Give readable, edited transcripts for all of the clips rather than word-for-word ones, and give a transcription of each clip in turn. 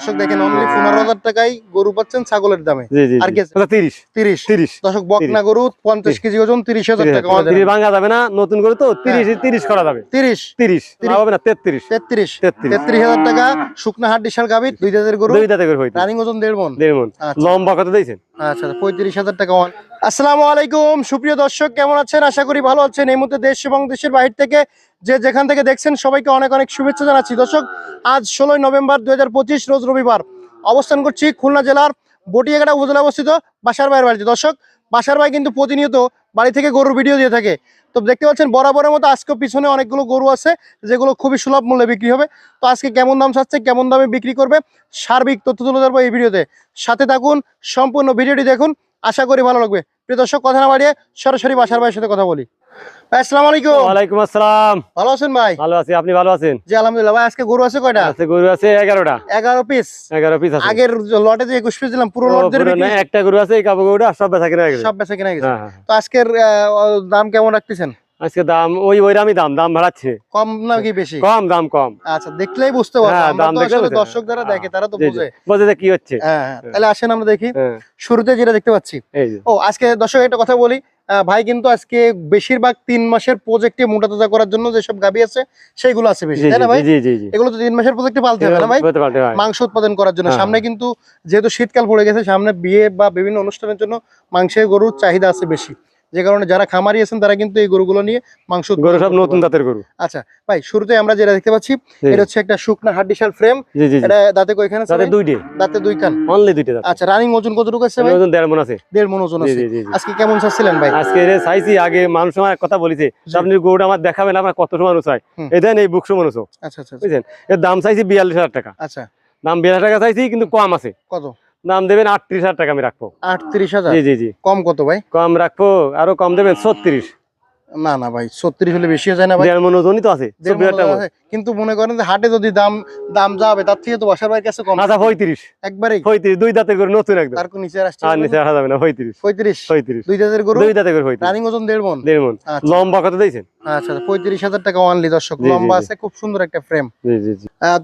দর্শক দেখেন অনলি 15,000 টাকায় গরু পাচ্ছেন ছাগলের দামে। আর কি 30 দর্শক বকনা গরু 50 কেজি ওজন 30,000 টাকা। 30 ভাঙা যাবে না, নতুন গরু তো 30 করা যাবে। 30 হবে না 33,000 টাকা শুকনা হাট বিশাল গাভী, দুই দাঁতের গরু, রানিং ওজন 1.5 মণ। লম্বা কত দিয়েছেন? আচ্ছা 35,000 টাকা। আসসালামু আলাইকুম সুপ্রিয় দর্শক, কেমন আছেন? আশা করি ভালো আছেন। এই মুহূর্তে দেশ এবং দেশের বাইরে থেকে যে যেখান থেকে দেখছেন সবাইকে অনেক অনেক শুভেচ্ছা জানাচ্ছি। দর্শক আজ 16 নভেম্বর 2025 রোজ রবিবার, অবস্থান করছি খুলনা জেলার বটিয়াঘাটা উপজেলা অবস্থিত বাসার ভাইয়ের বাড়িতে। দর্শক বাসার ভাই কিন্তু প্রতিনিয়ত বাড়ি থেকে গরুর ভিডিও দিয়ে থাকে। তো দেখতে পাচ্ছেন বরাবরের মতো আজকে পিছনে অনেকগুলো গরু আছে যেগুলো খুবই সুলভ মূল্যে বিক্রি হবে। তো আজকে কেমন দাম চাচ্ছে, কেমন দামে বিক্রি করবে, সার্বিক তথ্য তুলে ধরবো এই ভিডিওতে। সাথে থাকুন, সম্পূর্ণ ভিডিওটি দেখুন, আশা করি ভালো লাগবে। প্রিয় দর্শক কথা না বাড়িয়ে সরাসরি বাসার ভাইয়ের সাথে কথা বলি। আসসালামু আলাইকুম। ওয়ালাইকুম আসসালাম। ভালো আছেন ভাই? ভালো আছি, আপনি ভালো আছেন? জি আলহামদুলিল্লাহ। ভাই আজকে গরু আছে কয়টা? আজকে গরু আছে 11টা। 11 পিস? 11 পিস আছে। আগের লটে যে 21 পিস দিলাম পুরো লট ধরে বিক্রি? না, একটা গরু আছে, এই কাবু গরুটা সব বেচা কিনা গেছে। সব বেচা কিনা গেছে। তো আজকের দাম কেমন রাখতেছেন? আজকে দাম ওইরকমই দাম বাড়াচ্ছে। কম নাকি বেশি? কম, দাম কম। আচ্ছা দেখলেই বুঝতে পারবো। আমরা তো আসলে দর্শক যারা দেখে তারা তো বোঝে যে কি হচ্ছে। তাহলে আসেন আমরা দেখি। শুরুতে যেটা দেখতে পাচ্ছি, ও আজকে দর্শক একটা কথা বলি, ভাই কিন্তু আজকে বেশিরভাগ 3 মাসের প্রজেক্টে মোটা তাজা করার জন্য যেসব গাভী আছে সেইগুলো আছে বেশি, তাই না ভাই? এগুলো তো 3 মাসের প্রজেক্টে পালতে হবে না ভাই, মাংস উৎপাদন করার জন্য। সামনে কিন্তু যেহেতু শীতকাল পড়ে গেছে, সামনে বিয়ে বা বিভিন্ন অনুষ্ঠানের জন্য মাংসের গরুর চাহিদা আছে বেশি, যে কারণে যারা খামারি আছেন তারা কিন্তু এই গরুগুলো নিয়ে মাংস গরু সব নতুন জাতের গরু। আচ্ছা ভাই, শুরুতে আমরা যেটা দেখতে পাচ্ছি এটা হচ্ছে একটা শুকনা হাড্ডিশাল ফ্রেম। এটা দাঁতে কয়খান আছে? দাঁতে 2 কান, অনলি 2টা দাঁত। আচ্ছা রানিং ওজন কতটুকু আছে ভাই? ওজন 1.5 মণ আছে। 1.5 মণ ওজন আছে। আজকে কেমন চাচ্ছিলেন ভাই? আজকে রে চাইছি, আগে মানুষ আমার কথা বলিছে আপনি গরুটা আমার দেখাবেন, আমার কত মানুষ চাই, এই দেন এই বুকশো মানুষ। আচ্ছা আচ্ছা বুঝছেন, এর দাম চাইছি 42,000 টাকা। আচ্ছা দাম 42,000 টাকা চাইছি, কিন্তু কম আছে। কত দাম দেবেন? 38,000 টাকা আমি রাখবো। 38,000? জি। কম কত ভাই? কম রাখবো, আরো কম দেবেন 36। না না ভাই 36 হলে বেশি হয়ে যায় না ভাই? 1.5 মণ ওজনই তো আছে। কিন্তু মনে করেন যে হাটে যদি দাম যাবে তার থেকে তো বাসার ভাইয়ের কাছে কম। আচ্ছা 35। একবারে 35, 2 দাঁতের গরু নতুন একদম। তার কোন নিচে আসছে? আর নিচে আসা যাবে না। 35। 2 দাঁতের গরু, 2 দাঁতের গরু 35। রানিং ওজন 1.5 মণ। 1.5 মণ। লম্বা কত দিয়েছেন? আচ্ছা 35,000 টাকা অনলি। দর্শক লম্বা আছে, খুব সুন্দর একটা ফ্রেম। জি।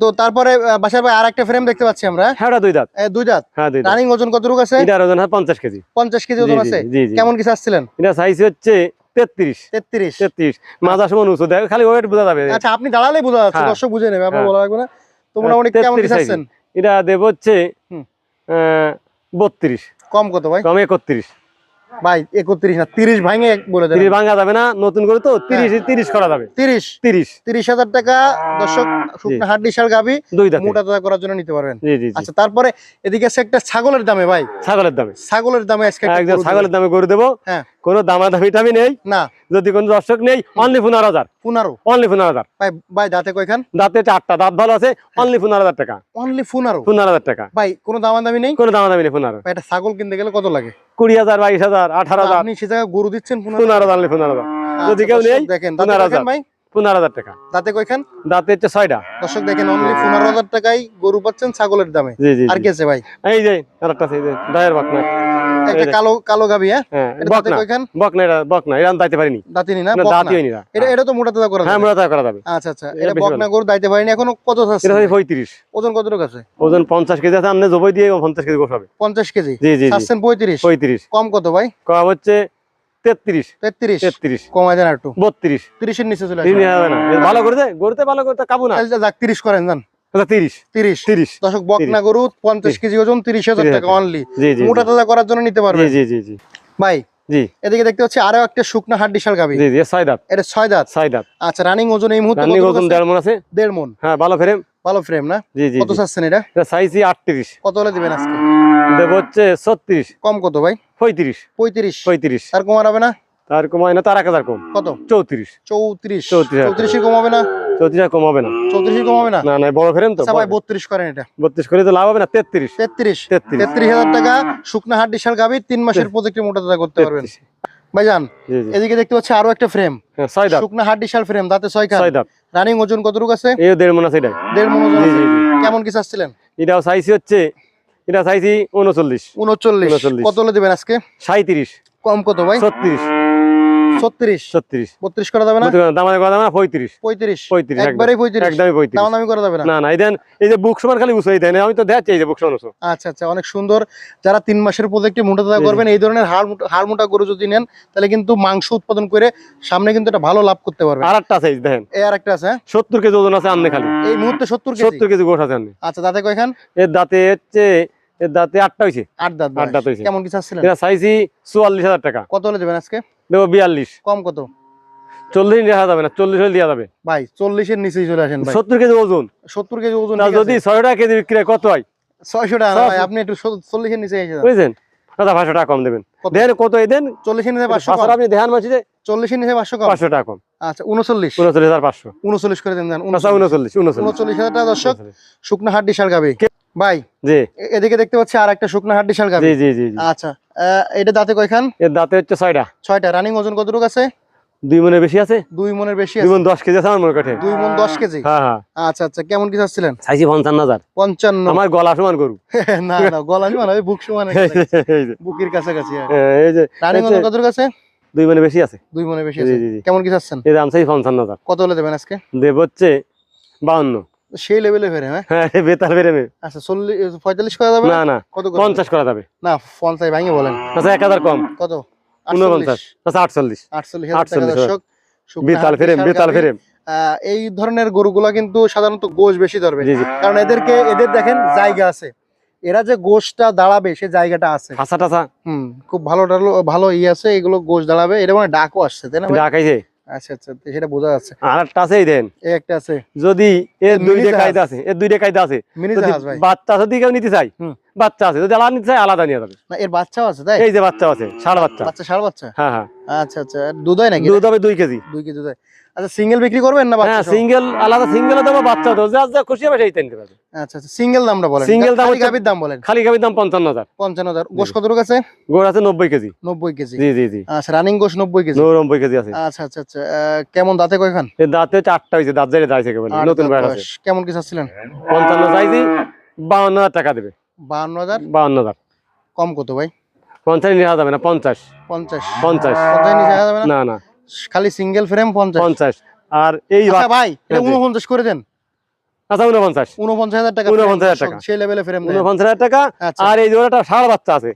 তো তারপরে বাসার ভাই আরেকটা ফ্রেম দেখতে পাচ্ছি আমরা। হ্যাঁ 2 দাঁত। 2 দাঁত। হ্যাঁ 2 দাঁত। রানিং ওজন কতটুকু আছে? এটার ওজন 50 কেজি। 50 কেজি ওজন আছে। কেমন কি চাচ্ছিলেন? এটা সাইজ হচ্ছে 33। মাঝা সমান উঁচু, দেখ খালি ওয়েট বোঝা যাবে। আচ্ছা আপনি দাঁড়ালেই বোঝা যাচ্ছে, দর্শক বুঝে নেবে, আপনার বলা লাগবে না। তো মোটামুটি কেমন কি চাচ্ছেন? এটা দেব হচ্ছে 32। কম কত ভাই? কম 31 ভাই। 31 না 30 ভাঙে বলে দেন। 30 ভাঙা যাবে না, নতুন করে তো 30 করা যাবে। 30,000 টাকা দর্শক শুকনা হাড্ডিশাল গাভী, 2 দাঁত মোটা তাজা করার জন্য নিতে পারবেন। জি। আচ্ছা তারপরে এদিকে আছে একটা ছাগলের দামে ভাই। ছাগলের দামে আজকে একদম ছাগলের দামে গরু দেবো। হ্যাঁ, কোনো দামাদামি টামি নেই না, যদি কোনো দর্শক নেই। অনলি 15,000। 15? অনলি 15,000 ভাই। দাঁতে কয়খান? দাঁতে 4টা, দাঁত ভালো আছে। অনলি 15,000 টাকা। অনলি 15,000 টাকা ভাই, কোনো দামাদামি নেই? কোনো দামাদামি নেই। 15 ভাই। একটা ছাগল কিনতে গেলে কত লাগে? 20,000, 22,000, 18,000। আপনি সে জায়গায় গরু দিচ্ছেন 15,000। অনলি 15,000। যদি কেউ নেই দেখেন 15,000 ভাই। 15,000 টাকা। দাঁতে কয়খান? দাঁতে হচ্ছে 6টা। দর্শক দেখেন অনলি 15,000 টাকায় গরু পাচ্ছেন ছাগলের দামে। আর কি আছে ভাই? এই যে আরেকটা আছে, এই যে দায়ের বকনা, একটা কালো গাভী। হ্যাঁ এটা দাঁতে কয়খান? বকনা এটা দাইতে পারিনি। দাঁতিনি না? দাঁতই হয়নি না। এটা তো মোটা তাজা করা যাবে। হ্যাঁ মোটা তাজা করা যাবে। আচ্ছা এটা বকনা গরু দাইতে পারিনি এখনো। কত আছে? এটা 35। ওজন কতটুকু আছে? ওজন 50 কেজি আছে। আপনি জবাই দিয়ে 50 কেজি গোস হবে। 50 কেজি? জি। চাচ্ছেন 35? কম কত ভাই? কম হচ্ছে 33। কমায় দেন একটু। 32। 30 এর নিচে চলে আসে না। ভালো করে দে, গরুতে ভালো করে কাবু না। যাক 30 করেন জান। 30। দর্শক বকনা গরু 50 কেজি ওজন 30,000 টাকা অনলি। মোটা তাজা করার জন্য নিতে পারবেন। জি ভাই। জি। এদিকে দেখতে পাচ্ছি আরো একটা শুকনা হাড্ডিশাল গাভী। জি 6 দাঁত। এটা 6 দাঁত। আচ্ছা রানিং ওজন এই মুহূর্তে রানিং ওজন 1.5 মণ আছে। 1.5 মণ। হ্যাঁ ভালো ফ্রেম না? জি। কত চাচ্ছেন এটা? এটা চাইছি 38। কত হলে দিবেন আজকে? দেব হচ্ছে 36। কম কত ভাই? 35। আর কম হবে না? তার কমায় না, তার 1000 কম। কত? 34। 34 কম হবে না? 34 কম হবে না। 34 কম হবে না? না বড় ফ্রেম তো। আচ্ছা ভাই 32 করেন এটা। 32 করে তো লাভ হবে না। 33,000 টাকা শুকনা হাড্ডিশাল গাভী, 3 মাসের প্রজেক্টে মোটা তাজা করতে পারবেন ভাইজান। এদিকে দেখতে পাচ্ছি আরো একটা ফ্রেম। 6 দাঁত। শুকনা হাড্ডিশাল ফ্রেম, দাঁতে 6 দাঁত। রানিং ওজন কতটুকু আছে? এই 1.5 মণ আছে। এটা 1.5 মণ ওজন আছে। কেমন কি চাচ্ছিলেন? এটাও চাইছি হচ্ছে, এটা চাইছি 39। কত হলে দিবেন আজকে? 37। কম কত ভাই? 36। 36 36 32 করা যাবে না? দামাদামি করা যাবে না, 35 35 একবারেই 35 একদমই 35। দামাদামি করা যাবে না? না না, এই যে বুক সমান খালি উঁচু এই দেন, আমি তো দেখাচ্ছি এই যে বুক সমান উঁচু। আচ্ছা আচ্ছা, অনেক সুন্দর। যারা 3 মাসের প্রজেক্টে মোটা তাজা করবেন, এই ধরনের হাড় মোটা গরু যদি নেন তাহলে কিন্তু মাংস উৎপাদন করে সামনে কিন্তু এটা ভালো লাভ করতে পারবে। আরেকটা আছে এই দেখেন, এই আরেকটা আছে, 70 কেজি ওজন আছে আমনে খালি এই মুহূর্তে 70 কেজি। 70 কেজি গোশ আছে আমনে। আচ্ছা, দাঁতে কয়খান? এর দাঁতে হচ্ছে, এর দাঁতে 8টা হইছে। 8 দাঁত। 8 দাঁত হইছে। কেমন কি চাচ্ছিলেন? এটা চাইছি 44,000 টাকা। কত হলে দেবেন আজকে? দেবো 42। কম কত? 40 দেওয়া যাবে না, 40 হলে দেওয়া যাবে ভাই 40 এর নিচেই চলে আসেন ভাই। 70 কেজি ওজন। 70 কেজি ওজন তা যদি 6 টাকা কেজি বিক্রি হয় কত হয়? 600 টাকা ভাই, আপনি একটু 40 এর নিচে এসে যান। বুঝছেন? দাদা 500 টাকা কম দেবেন। দেন কত এই দেন? 40 এর নিচে 500 কম। আপনি দেখান মাসি যে 40 এর নিচে 500 কম। 500 টাকা কম। আচ্ছা 39। 39,500। 39 করে দেন। 39,000 টাকা দর্শক, শুকনা হাড্ডি শাল গাবি। ভাই জি, এদিকে দেখতে পাচ্ছি আর একটা শুকনা হাড্ডি শাল গাবি। জি জি জি। আচ্ছা, এটা দাঁতে কয়খান? এর দাঁতে হচ্ছে 6টা। 6টা। রানিং ওজন কতটুকু আছে? 2 মনের বেশি আছে। 2 মনের বেশি 2 আছে। মন 10 কেজি আছে আমার মনে কাঠে। 2 মন 10 কেজি। হ্যাঁ হ্যাঁ। আচ্ছা আচ্ছা, কেমন কি চাচ্ছিলেন? চাইছি 55,000। 55। আমার গলা সমান গরু। না না, গলা সমান হবে, বুক সমান, এই যে বুকের কাছাকাছি। এই যে রানিং ওজন কতটুকু আছে? 2 মনের বেশি আছে। 2 মনের বেশি জি আছে। জি জি। কেমন কি চাচ্ছেন? এর দাম চাই 55,000। কত হলে দেবেন আজকে? দেব হচ্ছে 52। সেই লেভেলে ফেরে? হ্যাঁ হ্যাঁ, বেতাল বেরেমে। আচ্ছা, 45 করা যাবে না না, কত করে? 50 করা যাবে না, 50 ভাঙিয়ে বলেন। আচ্ছা 1000 কম। কত? 49। আচ্ছা 48। 48,000 টাকা দর্শক। শুকনা বেতাল হাড্ডি ফেরেম, শাল বেতাল গাভী। ফেরেম। এই ধরনের গরুগুলা কিন্তু সাধারণত গোশ বেশি ধরবে, জি জি। কারণ এদের দেখেন জায়গা আছে, এরা যে গোশটা দাঁড়াবে সে জায়গাটা আছে। ফাঁসা টাসা খুব ভালো আছে, এগুলো গোশ দাঁড়াবে। এটা মানে ডাকও আসছে, তাই না ভাই? ডাকাইছে। আচ্ছা আচ্ছা, সেটা বোঝা যাচ্ছে। আর একটা আছে এই দেন, এই একটা আছে, যদি এর মিনি 2টা জাহাজ। কায়দা আছে, এর 2টা কায়দা আছে। মিনি যদি জাহাজ ভাই। বাচ্চা যদি কেউ নিতে চাই, বাচ্চা আছে, যদি আলাদা নিতে চাই আলাদা নিয়ে যাবে। না, এর বাচ্চাও আছে তাই? এই যে বাচ্চা আছে, ষাঁড় বাচ্চা। ষাঁড় বাচ্চা। হ্যাঁ হ্যাঁ। আচ্ছা আচ্ছা, দুধ হয় নাকি? দুধ হবে 2 কেজি। 2 কেজি দুধ হয়। আচ্ছা, সিঙ্গেল বিক্রি করবেন না বাচ্চা হ্যাঁ, সহ? সিঙ্গেল আলাদা, সিঙ্গেল দেবো, বাচ্চা দেবো, যা যা খুশি হবে সেই নিতে পারবে। আচ্ছা আচ্ছা, সিঙ্গেল দামটা বলেন। সিঙ্গেল দাম খালি হচ্ছে, গাভীর দাম বলেন। খালি গাভীর দাম 55,000। 55,000। গোশ কতটুকু আছে? গোড় আছে 90 কেজি। 90 কেজি। জি জি জি। আচ্ছা, রানিং গোশ 90 কেজি। 90 কেজি আছে। আচ্ছা আচ্ছা আচ্ছা, কেমন দাঁতে কয়খান? এর দাঁতে হচ্ছে 8টা হয়েছে, দাঁত জারি দাঁড়িয়েছে কেবল, আট নতুন দাঁত বাইর বয়স। আছে। কেমন কি চাচ্ছিলেন? 55 চাইছি, 52,000 টাকা দেবে। 52,000। 52,000 কম কত ভাই? 50 নিয়ে যাবে না, 50। 50। 50 50 নিচে যাবে না? না না, খালি সিঙ্গেল ফ্রেম 50। 50। আর এই আচ্ছা ভাই, এটা হ্যাঁ, জি। 49 করে দেন। আচ্ছা 49। 49,000 টাকা। 49,000 টাকা। সেই লেভেলে ফ্রেম দেন। 49,000 টাকা। আচ্ছা। আর এই জোড়াটা ষাঁড় বাচ্চা আছে,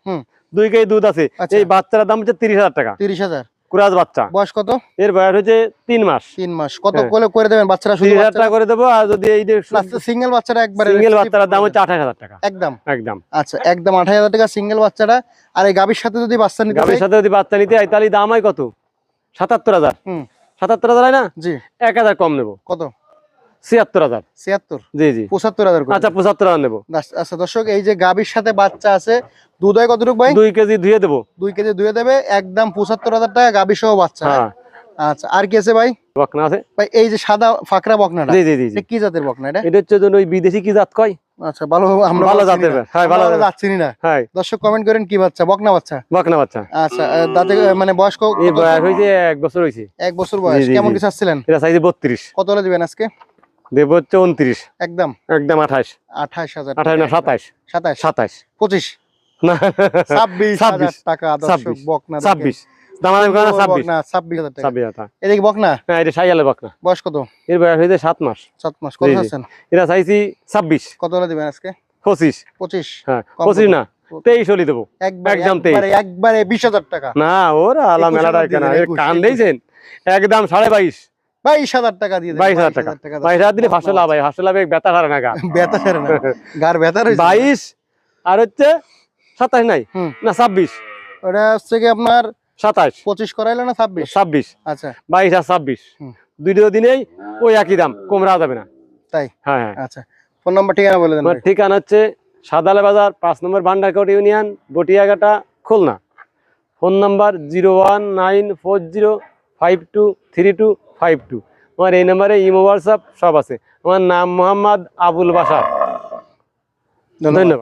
2 কেজি দুধ আছে। আচ্ছা। এই বাচ্চার দাম হচ্ছে 30,000 টাকা। 30,000। কুরাজ বাচ্চা, বয়স কত? এর বয়স হচ্ছে 3 মাস। 3 মাস। কত হ্যাঁ। করে দেবেন বাচ্চারা? শুধু 30,000 টাকা করে দেবো। আর যদি এই যে সিঙ্গেল বাচ্চাটা একবারে সিঙ্গেল বাচ্চার দাম হচ্ছে 28,000 টাকা। একদম। একদম। আচ্ছা, একদম 28,000 টাকা সিঙ্গেল বাচ্চাটা। আর এই গাভীর সাথে যদি বাচ্চা নিতে গাভীর হয়? সাথে যদি বাচ্চা নিতে হয় তাহলে দাম হয় কত? 77,000। 77,000 হয় না? জি। 1,000 কম নেবো, কত? 76,000। 76। জি জি। 75,000 করে। আচ্ছা 75,000 নেবো। আচ্ছা দর্শক, এই যে গাভীর সাথে বাচ্চা আছে, দুধ হয় কতটুকু ভাই? 2 কেজি ধুয়ে দেবো। 2 কেজি দুয়ে দেবে, একদম 75,000 টাকা গাভী সহ বাচ্চা। হ্যাঁ। আচ্ছা, আর কি আছে ভাই? বকনা আছে। ভাই এই যে সাদা ফাকরা বকনাটা, জি জি জি জি। এটা কি জাতের বকনা এটা? এটা হচ্ছে ওই বিদেশি কি জাত কয়? আচ্ছা, ভালো, আমরা ভালো জাতের। হ্যাঁ, ভালো জাত চিনি না। হ্যাঁ, দর্শক কমেন্ট করেন, কি বাচ্চা? বকনা বাচ্চা। বকনা বাচ্চা। আচ্ছা, দাঁতে মানে বয়স এই বয়স হয়েছে 1 বছর হয়েছে। 1 বছর বয়স। জি, জি, কেমন জি। কি চাচ্ছিলেন? এটা চাইছে 32। কত হলে দিবেন আজকে? দেবো হচ্ছে 29। একদম। একদম 28। 28,000। 28 না 27। 27। 25। না 26,000 টাকা দর্শক 26। বকনা। 26 দামাদামি করে না, 26। বকনা 26,000 টাকা। 26,000। এদিকে বকনা। হ্যাঁ, এটা সাইয়ালের বকনা। বয়স কত? এর বয়স হয়েছে 7 মাস। 7 মাস। কত জি, জি। চাচ্ছেন? এটা চাইছি 26। কত হলে দিবেন আজকে? 25। 25। হ্যাঁ, কম 25 কত? না, 23 হলে দেবো। একদম 23। একবারে 20,000 টাকা। না, ওরা আলা 21,000 মেলাটা কেন, দিবেন, এর 21, কান দিয়েছেন একদম 22.5। 22,000 টাকা দিয়ে দেন। 22,000 টাকা। 22,000 দিলে 500 লাভ হয়। 500 লাভে ব্যথা হারে না গা। ব্যথা ছাড়ে না, গার ব্যথা রয়েছে। 22 আর হচ্ছে 27 নাই না 26। ওটা হচ্ছে কি আপনার 27 25 করাইলে না 26? 26। আচ্ছা 22 আর 26 দুটো দিনেই ওই একই দাম, কমরা যাবে না। তাই? হ্যাঁ হ্যাঁ। আচ্ছা, ফোন নাম্বার ঠিকানা বলে দেন। আমার ঠিকানা হচ্ছে সাদালে বাজার 5 নম্বর Bhandarkot union, Batiaghata, Khulna. Phone number 0194052323252। আমার এই নাম্বারে ইমো হোয়াটসঅ্যাপ সব আছে। আমার নাম মোহাম্মদ আবুল বাশার। ধন্যবাদ।